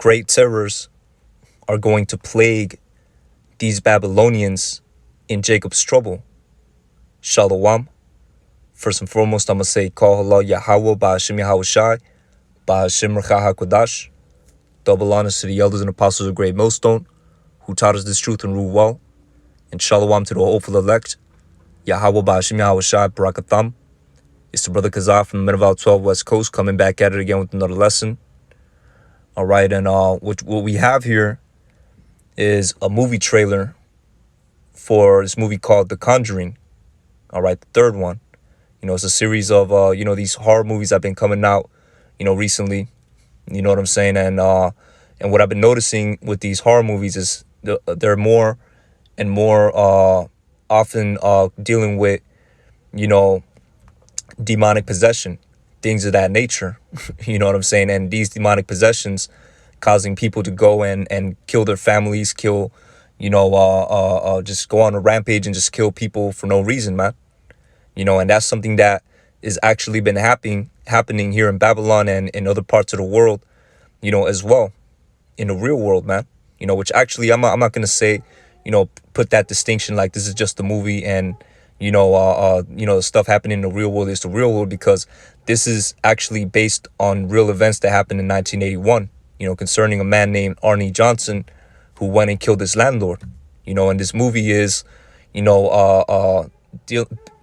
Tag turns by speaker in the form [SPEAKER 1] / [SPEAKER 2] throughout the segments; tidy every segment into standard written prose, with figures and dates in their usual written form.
[SPEAKER 1] great terrors are going to plague these Babylonians in Jacob's trouble. Shalom. First and foremost, I'm going to say, Call HALAL YAHAWAH BaHashem YAHAWASHI BaHashem Rcha HaKodash. Double honors to the elders and apostles of Great Millstone, who taught us this truth and rule well. And shalom to the hopeful elect. YAHAWAH BaHashem YAHAWASHI Barakatham. It's the brother Kazah from the Minival 12 West Coast coming back at it again with another lesson. All right, and what we have here is a movie trailer for this movie called The Conjuring. All right, the third one. It's a series of these horror movies that have been coming out, recently. You know what I'm saying? And what I've been noticing with these horror movies is they're more and more often dealing with, demonic possession, things of that nature. You know what I'm saying? And these demonic possessions causing people to go and kill their families, kill, just go on a rampage and just kill people for no reason, man. And that's something that is actually been happening here in Babylon and in other parts of the world, as well, in the real world, man. Which actually I'm not gonna say, put that distinction like this is just a movie and stuff happening in the real world is the real world, because this is actually based on real events that happened in 1981, concerning a man named Arnie Johnson who went and killed his landlord. And this movie is,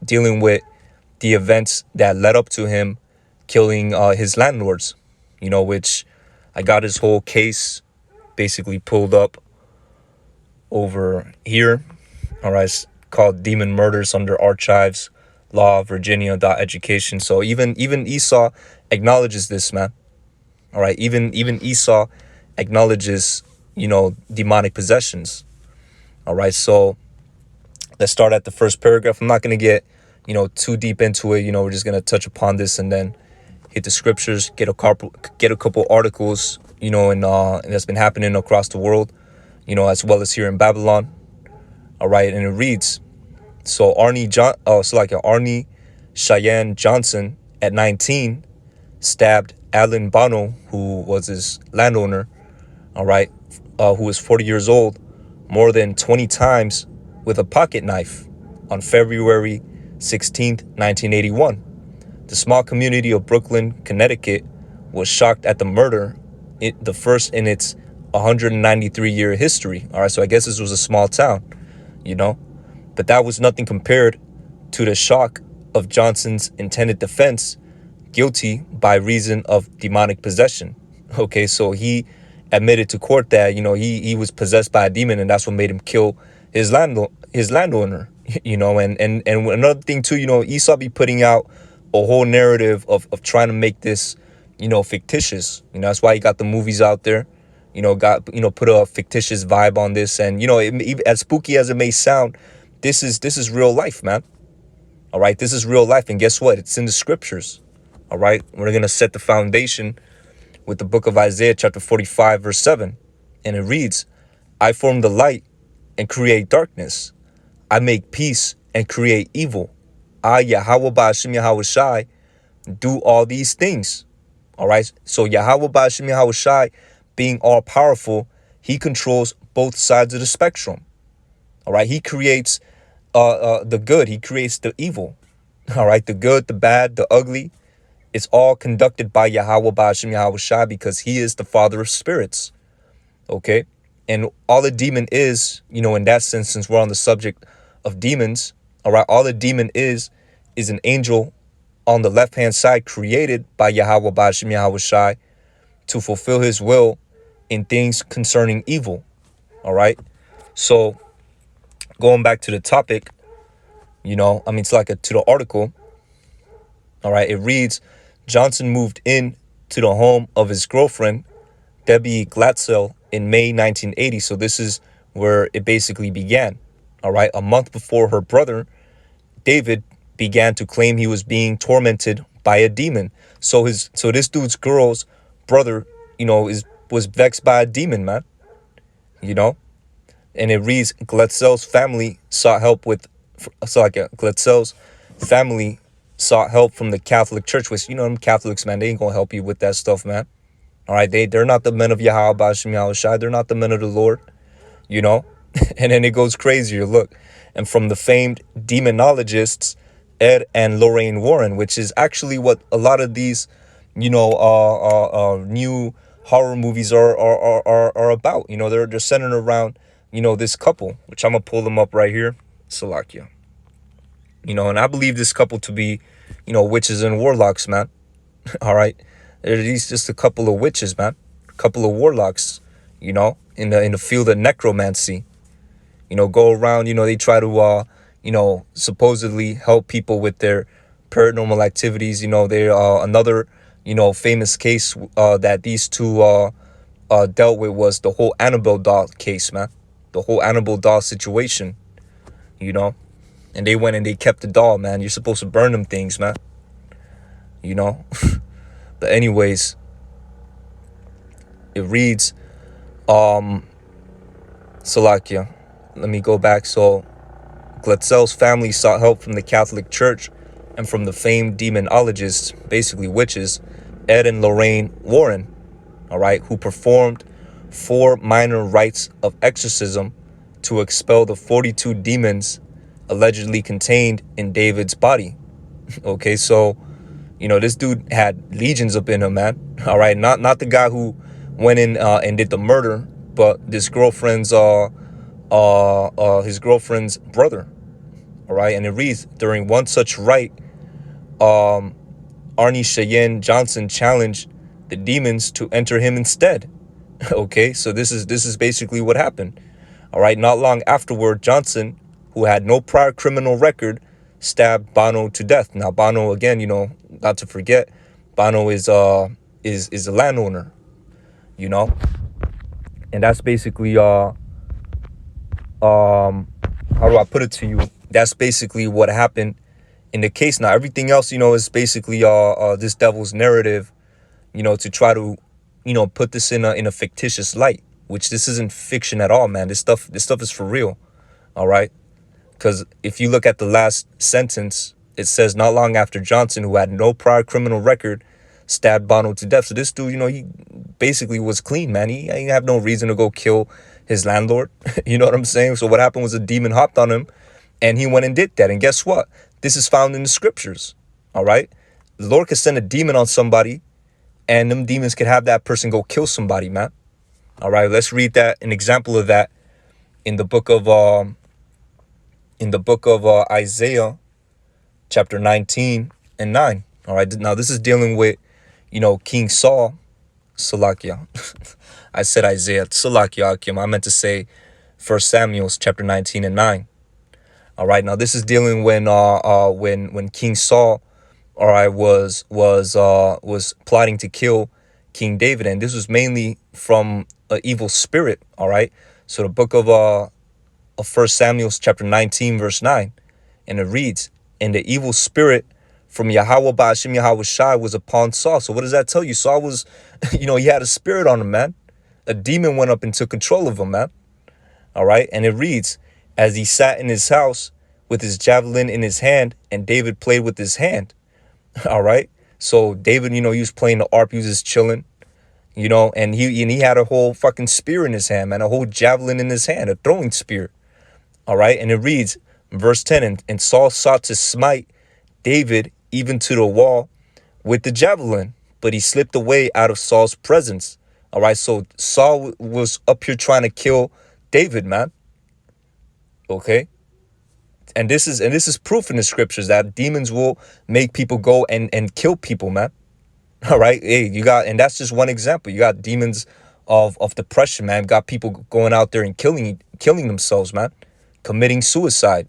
[SPEAKER 1] dealing with the events that led up to him killing his landlords, which I got his whole case basically pulled up over here. All right, it's called Demon Murders under Archives, Law, Virginia.education. So even Esau acknowledges this, man. All right, even Esau acknowledges, demonic possessions. All right, so let's start at the first paragraph. I'm not going to get, too deep into it. We're just going to touch upon this and then hit the scriptures, get a couple articles, and that's been happening across the world, as well as here in Babylon. All right, and it reads, Arnie Cheyenne Johnson at 19 stabbed Alan Bono, who was his landowner, all right, who was 40 years old, more than 20 times with a pocket knife on February 16th, 1981. The small community of Brooklyn, Connecticut was shocked at the murder, the first in its 193-year history. All right, so I guess this was a small town, but that was nothing compared to the shock of Johnson's intended defense, guilty by reason of demonic possession. Okay, so he admitted to court that, he was possessed by a demon, and that's what made him kill his landowner, and another thing too, Esau be putting out a whole narrative of trying to make this, fictitious. That's why he got the movies out there, put a fictitious vibe on this. And, as spooky as it may sound, this is real life, man. All right, this is real life. And guess what? It's in the scriptures. All right, we're going to set the foundation with the book of Isaiah, chapter 45, verse 7. And it reads, I form the light and create darkness. I make peace and create evil. I, YAHAWAH BaHashem YAHAWASHI, do all these things. All right. So YAHAWAH BaHashem YAHAWASHI, being all powerful, he controls both sides of the spectrum. All right. He creates the good. He creates the evil. All right. The good, the bad, the ugly. It's all conducted by YAHAWAH BaHashem YAHAWASHI, because he is the father of spirits. Okay. And all a demon is, in that sense, since we're on the subject of demons, all right, all a demon is an angel on the left-hand side created by YAHAWAH BaHashem YAHAWASHI to fulfill his will in things concerning evil. All right. So going back to the topic, to the article. All right. It reads, Johnson moved in to the home of his girlfriend, Debbie Glatzel, in May 1980. So this is where it basically began. All right. A month before her brother, David, began to claim he was being tormented by a demon. So this dude's girl's brother, was vexed by a demon, man. And it reads, Glatzel's family sought help from the Catholic Church, which, them Catholics, man, they ain't gonna help you with that stuff, man. All right, they're not the men of Yahawah Bashim Yahawashi. They're not the men of the Lord, you know. And then it goes crazier. Look, and from the famed demonologists Ed and Lorraine Warren, which is actually what a lot of these, new horror movies are about. You know, they're centered around, this couple, which I'm gonna pull them up right here, Salakia. And I believe this couple to be, witches and warlocks, man. All right, they're these just a couple of witches, man, a couple of warlocks, in the field of necromancy. Go around, they try to, supposedly help people with their paranormal activities. They another, famous case that these two dealt with was the whole Annabelle doll case, man. The whole Annabelle doll situation, and they went and they kept the doll, man. You're supposed to burn them things, man. But anyways, it reads, Salakia. Let me go back. So Glatzel's family sought help from the Catholic Church and from the famed demonologists, basically witches, Ed and Lorraine Warren, all right, who performed 4 minor rites of exorcism to expel the 42 demons allegedly contained in David's body. Okay, so, this dude had legions up in him, man. All right, not the guy who went in and did the murder, but this girlfriend's his girlfriend's brother. All right, and it reads, during one such rite, Arnie Cheyenne Johnson challenged the demons to enter him instead. Okay, so this is basically what happened. All right, not long afterward, Johnson, who had no prior criminal record, stabbed Bono to death. Now Bono, again, not to forget, Bono is a landowner, and that's basically how do I put it to you? That's basically what happened in the case. Now everything else, is basically this devil's narrative, to try to, put this in a fictitious light, which this isn't fiction at all, man. This stuff is for real. All right. Because if you look at the last sentence, it says not long after Johnson, who had no prior criminal record, stabbed Bono to death. So this dude, he basically was clean, man. He ain't have no reason to go kill his landlord. You know what I'm saying? So what happened was a demon hopped on him and he went and did that. And guess what? This is found in the scriptures. All right. The Lord could send a demon on somebody and them demons could have that person go kill somebody, man. All right. Let's read an example of that in the book of Isaiah, chapter 19 and 9. All right. Now this is dealing with, King Saul. Salakia. I said Isaiah. Salakia Akim. I meant to say 1 Samuel chapter 19 and 9. All right. Now this is dealing when King Saul, all right, was plotting to kill King David, and this was mainly from an evil spirit. All right. So the book of 1 Samuel chapter 19 verse 9, and it reads, "And the evil spirit from Yahawah Bashim Yahawashi was upon Saul." So what does that tell you? Saul was, he had a spirit on him, man. A demon went up and took control of him, man. All right. And it reads, "As he sat in his house with his javelin in his hand, and David played with his hand." All right. So David, he was playing the harp, he was just chilling, and he had a whole fucking spear in his hand, man, a whole javelin in his hand, a throwing spear. All right. And it reads, verse 10, and Saul sought to smite David even to the wall with the javelin, but he slipped away out of Saul's presence. All right. So Saul was up here trying to kill David, man. Okay. And this is proof in the scriptures that demons will make people go and kill people, man. All right. Hey, and that's just one example. You got demons of depression, man. Got people going out there and killing themselves, man. Committing suicide.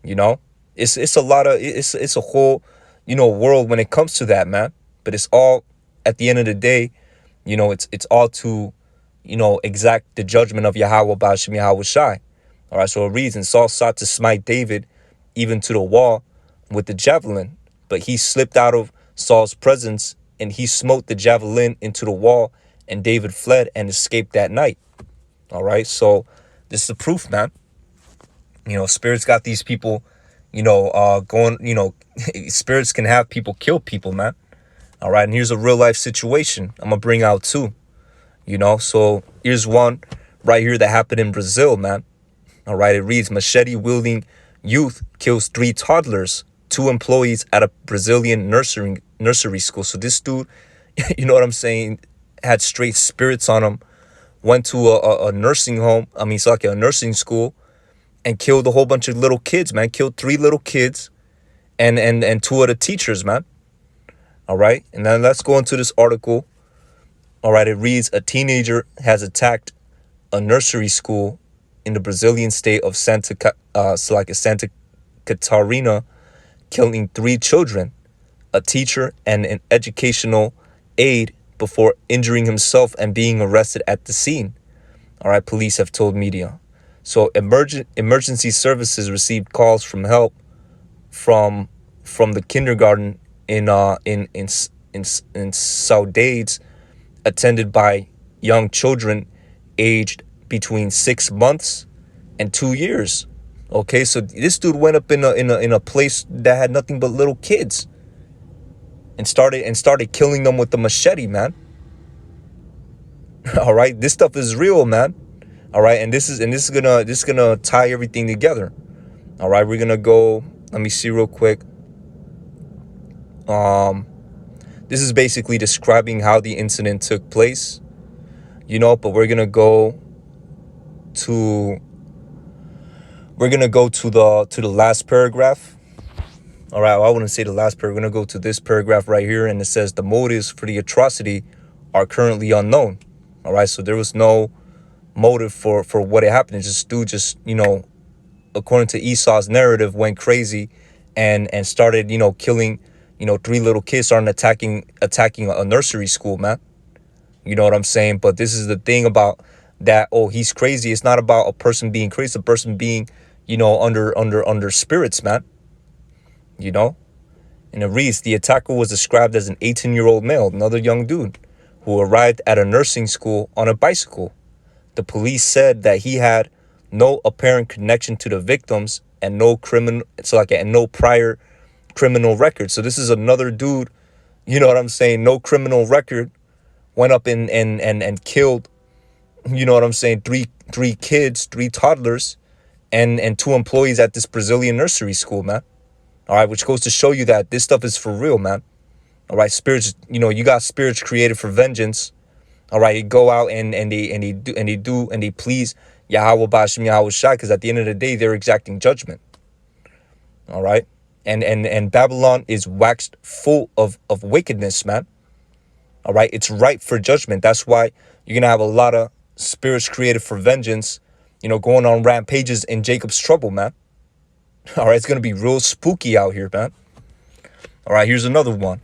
[SPEAKER 1] It's a lot of, it's a whole, world when it comes to that, man. But it's all, at the end of the day, it's all to, exact the judgment of Yahawah Bashim Yahawashi. All right, so it reads, and Saul sought to smite David even to the wall with the javelin, but he slipped out of Saul's presence, and he smote the javelin into the wall, and David fled and escaped that night. All right, so this is the proof, man. Spirits got these people, going, spirits can have people kill people, man. All right, and here's a real life situation I'm gonna bring out too. So here's one right here that happened in Brazil, man. All right, it reads: machete wielding youth kills 3 toddlers, 2 employees at a Brazilian nursery school. So this dude, you know what I'm saying, had straight spirits on him. Went to a nursing home. I mean, it's like a nursing school, and killed a whole bunch of little kids, man. Killed 3 little kids and 2 of the teachers, man. All right, and then let's go into this article. All right, it reads: a teenager has attacked a nursery school in the Brazilian state of Santa Catarina, killing 3 children, a teacher, and an educational aide before injuring himself and being arrested at the scene. All right, police have told media. So emergency services received calls from help from the kindergarten in Saudades, attended by young children aged between 6 months and 2 years. Okay, so this dude went up in a place that had nothing but little kids and started killing them with the machete, man. All right, this stuff is real, man. All right, and this is gonna tie everything together. All right, we're gonna go. Let me see real quick. This is basically describing how the incident took place, but we're gonna go to the last paragraph. All right, well, I wouldn't say the last paragraph. We're gonna go to this paragraph right here, and it says the motives for the atrocity are currently unknown. All right, so there was no motive for what had happened. It's just dude according to Esau's narrative, went crazy and started killing 3 little kids, started attacking a nursery school, man. You know what I'm saying? But this is the thing about that. Oh, he's crazy. It's not about a person being crazy. It's a person being under spirits, man. And it reads: the attacker was described as an 18-year-old male, another young dude, who arrived at a nursing school on a bicycle. The police said that he had no apparent connection to the victims and no prior criminal record. So this is another dude, you know what I'm saying, no criminal record, went up and killed, you know what I'm saying, three kids, 3 toddlers, and 2 employees at this Brazilian nursery school, man. All right, which goes to show you that this stuff is for real, man. All right, spirits, you got spirits created for vengeance. All right, they go out and they please Yahawah Bashim YAHAWASHI, because at the end of the day, they're exacting judgment. All right, and Babylon is waxed full of wickedness, man. All right, it's ripe for judgment. That's why you're gonna have a lot of spirits created for vengeance, going on rampages in Jacob's trouble, man. All right, it's gonna be real spooky out here, man. All right, here's another one.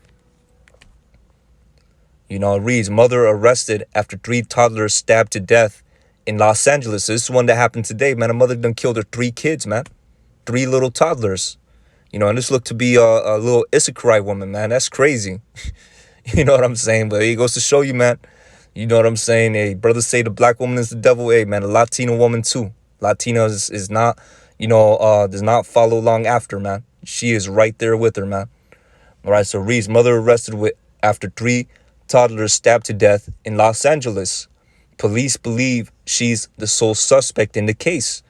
[SPEAKER 1] It reads: mother arrested after 3 toddlers stabbed to death in Los Angeles. This is one that happened today, man. A mother done killed her 3 kids, man. 3 little toddlers. And this looked to be a little Issacharite woman, man. That's crazy. You know what I'm saying? But it goes to show you, man. You know what I'm saying? Hey, brothers say the black woman is the devil. Hey, man, a Latina woman too. Latina is not, does not follow long after, man. She is right there with her, man. All right, so Reed's mother arrested after 3 toddlers stabbed to death in Los Angeles. Police believe she's the sole suspect in the case.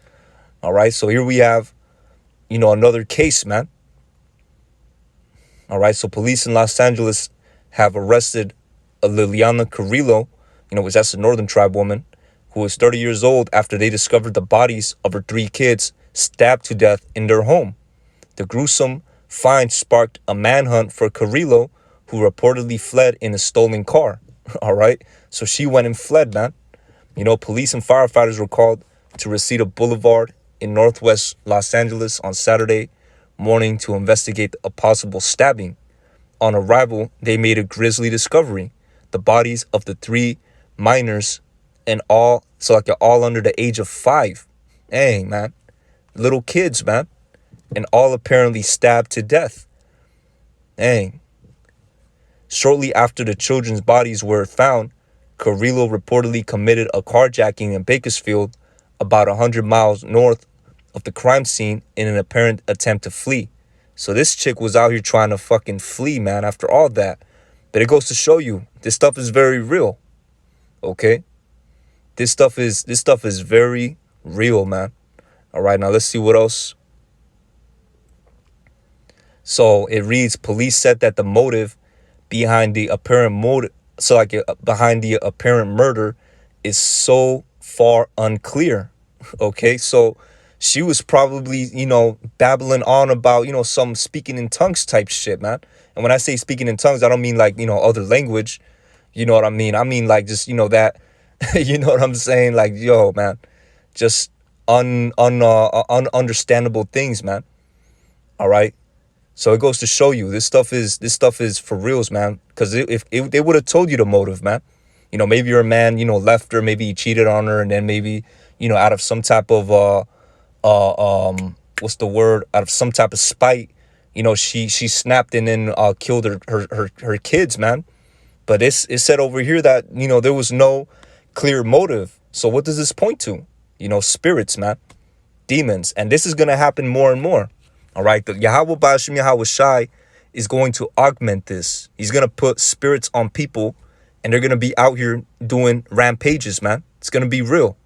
[SPEAKER 1] All right, so here we have, another case, man. All right, so police in Los Angeles have arrested a Liliana Carrillo, which that's a Northern Tribe woman, who was 30 years old after they discovered the bodies of her 3 kids stabbed to death in their home. The gruesome find sparked a manhunt for Carrillo, who reportedly fled in a stolen car. All right, so she went and fled, man. Police and firefighters were called to Reseda Boulevard in northwest Los Angeles on Saturday morning to investigate a possible stabbing. On arrival, they made a grisly discovery: the bodies of the 3 minors, and all under the age of 5. Hey, man, little kids, man, and all apparently stabbed to death. Dang. Shortly after the children's bodies were found, Carrillo reportedly committed a carjacking in Bakersfield, about 100 miles north of the crime scene, in an apparent attempt to flee. So this chick was out here trying to fucking flee, man, after all that. But it goes to show you this stuff is very real. Okay? This stuff is very real, man. All right, now let's see what else. So it reads, police said that the motive behind the apparent behind the apparent murder is so far unclear. Okay, so she was probably, babbling on about, some speaking in tongues type shit, man. And when I say speaking in tongues, I don't mean like, other language. You know what I mean? I mean like just, that, you know what I'm saying? Like, yo, man, just ununderstandable things, man. All right. So it goes to show you this stuff is for reals, man. Because if they would have told you the motive, man, maybe your man, left her, maybe he cheated on her, and then maybe, out of some type of what's the word? Out of some type of spite, she snapped and then killed her kids, man. But it said over here that, there was no clear motive. So what does this point to? Spirits, man, demons, and this is gonna happen more and more. All right, the Yahawah Ba'ashim Yahawashai is going to augment this. He's going to put spirits on people, and they're going to be out here doing rampages, man. It's going to be real.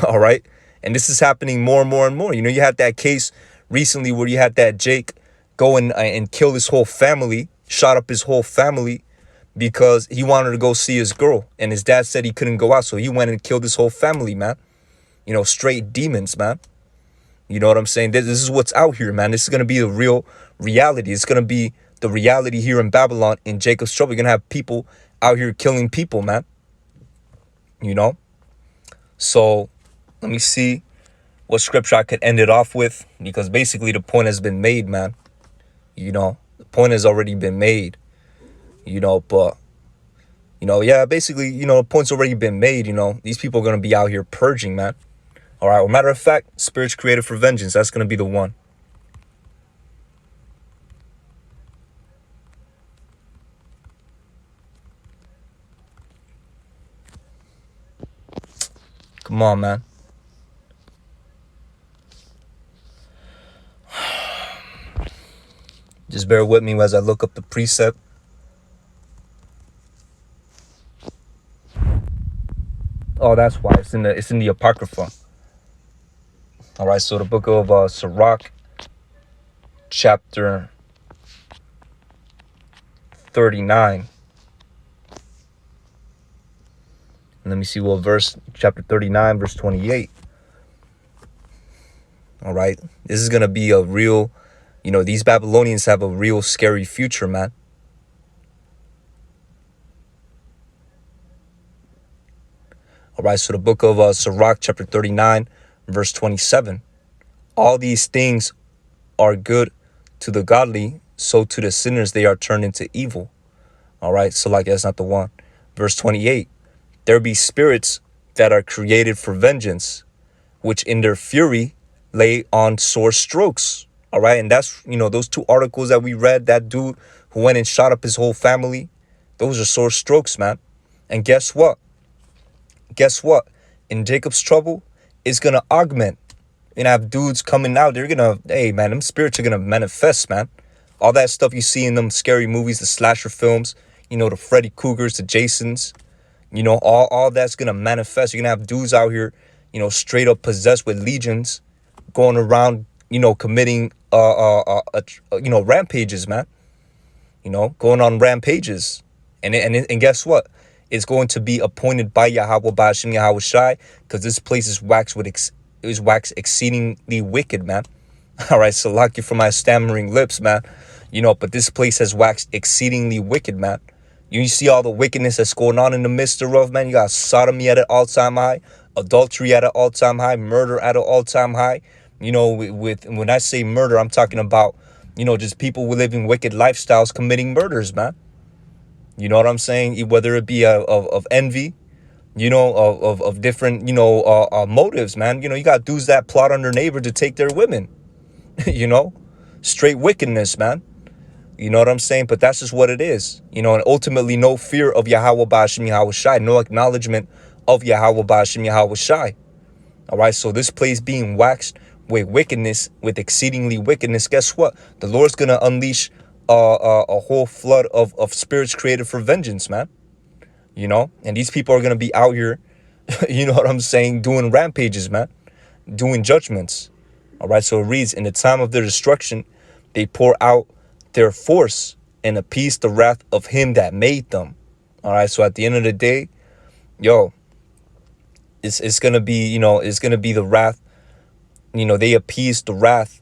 [SPEAKER 1] All right, and this is happening more and more and more. You had that case recently where you had that Jake go and kill his whole family, shot up his whole family because he wanted to go see his girl, and his dad said he couldn't go out, so he went and killed his whole family, man. Straight demons, man. You know what I'm saying? This is what's out here, man. This is going to be the real reality. It's going to be the reality here in Babylon, in Jacob's trouble. You're going to have people out here killing people, man. So let me see what scripture I could end it off with, because basically the point has been made, man. The point has already been made, but, yeah, basically, the point's already been made. These people are going to be out here purging, man. All right, well, matter of fact, spirits created for vengeance. That's going to be the one. Come on, man. Just bear with me as I look up the precept. Oh, that's why it's in the Apocrypha. All right, so the book of Sirach, chapter 39. And let me see what verse, chapter 39, verse 28. All right, this is going to be a real, these Babylonians have a real scary future, man. All right, so the book of Sirach, chapter 39, verse 27. All these things are good to the godly, so to the sinners they are turned into evil. All right, so like that's not the one. Verse 28. There be spirits that are created for vengeance, which in their fury lay on sore strokes. All right, and that's, those two articles that we read, that dude who went and shot up his whole family, those are sore strokes, man. And guess what? In Jacob's trouble, it's going to augment. And have dudes coming out. They're going to, hey, man, them spirits are going to manifest, man. All that stuff you see in them scary movies, the slasher films, the Freddy Cougars, the Jasons, all that's going to manifest. You're going to have dudes out here, straight up possessed with legions going around, committing, rampages, man. Going on rampages. And guess what? It's going to be appointed by Yahawah Ba'ashim Yahawashai, because this place is waxed exceedingly wicked, man. All right, so luck you for my stammering lips, man. But this place has waxed exceedingly wicked, man. You see all the wickedness that's going on in the midst thereof, man. You got sodomy at an all-time high, adultery at an all-time high, murder at an all-time high. When I say murder, I'm talking about, just people living wicked lifestyles committing murders, man. You know what I'm saying? Whether it be of envy, of different, motives, man. You got dudes that plot on their neighbor to take their women, straight wickedness, man. You know what I'm saying? But that's just what it is, and ultimately no fear of Yahawah Ba'ashim Yahawashai, no acknowledgement of Yahawah Ba'ashim Yahawashai. All right, so this place being waxed with wickedness, with exceedingly wickedness, guess what? The Lord's going to unleash a whole flood of spirits created for vengeance, man. You know, and these people are gonna be out here, you know what I'm saying, doing rampages, man, doing judgments. All right, so it reads, in the time of their destruction, they pour out their force and appease the wrath of him that made them. All right, so at the end of the day, yo, it's gonna be, you know, it's gonna be the wrath. You know, they appease the wrath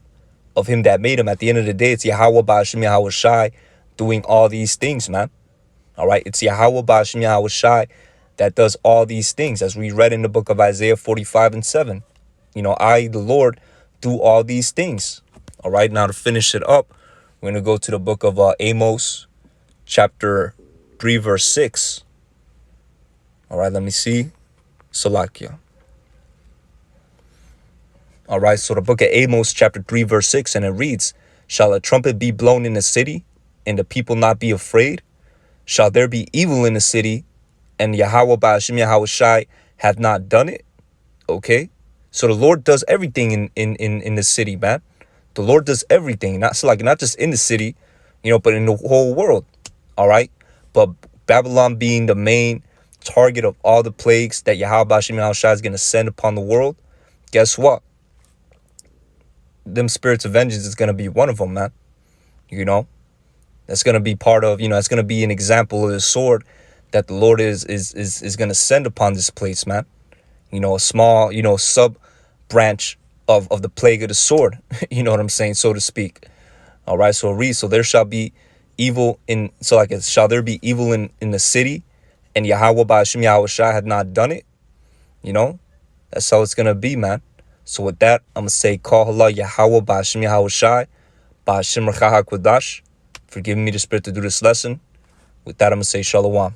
[SPEAKER 1] of him that made them. At the end of the day, it's Yahawah Ba'ashim YAHAWASHI doing all these things, man. All right, it's Yahawah Ba'ashim YAHAWASHI that does all these things, as we read in the book of Isaiah 45:7. You know, I, the Lord, do all these things. All right, now to finish it up, we're going to go to the book of Amos, chapter 3, verse 6. All right, let me see. Salakia. All right, so the book of Amos, chapter 3, verse 6, and it reads, shall a trumpet be blown in the city, and the people not be afraid? Shall there be evil in the city, and Yahawah Ba'ashim YAHAWASHI hath not done it? Okay, so the Lord does everything in the city, man. The Lord does everything, not just in the city, you know, but in the whole world. All right, but Babylon being the main target of all the plagues that Yahawah Ba'ashim YAHAWASHI is going to send upon the world, guess what? Them spirits of vengeance is going to be one of them, man. You know, that's going to be part of, you know, it's going to be an example of the sword that the Lord is going to send upon this place, man. You know, a small, you know, sub branch of the plague of the sword. You know what I'm saying, so to speak. All right, so read, so there shall be evil in, so like it, shall there be evil in the city, and Yahawah Ba'ashim YAHAWASHI had not done it? You know, that's how it's going to be, man. So with that, I'm going to say, call halal Yahawah Ba'ashim YAHAWASHI, Ba'ashim Rachaha Kodash, for giving me the spirit to do this lesson. With that, I'm going to say, shalom.